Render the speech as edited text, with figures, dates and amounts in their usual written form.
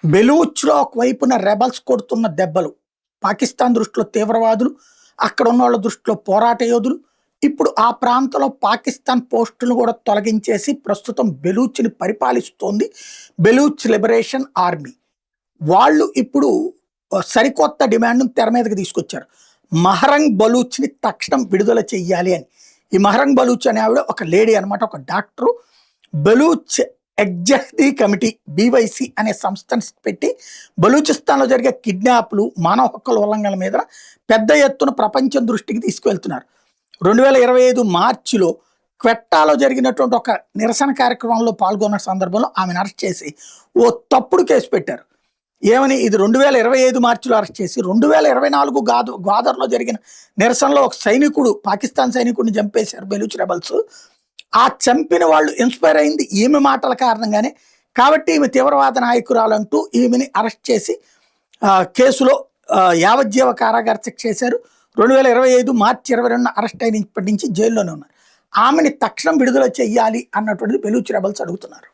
బెలూచ్‌లో ఒకవైపున రెబెల్స్ కొడుతున్న దెబ్బలు, పాకిస్తాన్ దృష్టిలో తీవ్రవాదులు, అక్కడ ఉన్నోళ్ళ దృష్టిలో పోరాట యోధులు. ఇప్పుడు ఆ ప్రాంతంలో పాకిస్తాన్ పోస్టులను కూడా తొలగించేసి ప్రస్తుతం బెలూచ్‌ని పరిపాలిస్తోంది బెలూచ్ లిబరేషన్ ఆర్మీ. వాళ్ళు ఇప్పుడు సరికొత్త డిమాండ్‌ను తెర మీదకి తీసుకొచ్చారు. మహరంగ్ బలూచ్‌ని తక్షణం విడుదల చెయ్యాలి అని. ఈ మహరంగ్ బలూచ్ అనే ఆవిడ ఒక లేడీ అనమాట, ఒక డాక్టరు. బలూచ్ ఎగ్జహ్దీ కమిటీ బీవైసీ అనే సంస్థను పెట్టి బలూచిస్తాన్లో జరిగే కిడ్నాప్లు, మానవ హక్కుల ఉల్లంఘనల మీద పెద్ద ఎత్తున ప్రపంచం దృష్టికి తీసుకువెళ్తున్నారు. 2025 మార్చిలో క్వెట్టాలో జరిగినటువంటి ఒక నిరసన కార్యక్రమంలో పాల్గొన్న సందర్భంలో ఆమెను అరెస్ట్ చేసి ఓ తప్పుడు కేసు పెట్టారు. ఏమని? ఇది 2025 మార్చిలో అరెస్ట్ చేసి 2024 గ్వాదర్లో జరిగిన నిరసనలో ఒక సైనికుడు, పాకిస్తాన్ సైనికుడిని చంపేశారు బెలూచ్ రెబల్స్. ఆ చంపిన వాళ్ళు ఇన్స్పైర్ అయింది ఈమె మాటల కారణంగానే. కాబట్టి ఈమె తీవ్రవాద నాయకురాలంటూ ఈమెని అరెస్ట్ చేసి కేసులో యావజ్జీవ కారాగార శిక్ష చేశారు. 2025 మార్చి 22న అరెస్ట్ అయినప్పటి నుంచి జైల్లోనే ఉన్నారు. ఆమెని తక్షణం విడుదల చెయ్యాలి అన్నటువంటిది బెలూచ్ రెబల్స్ అడుగుతున్నారు.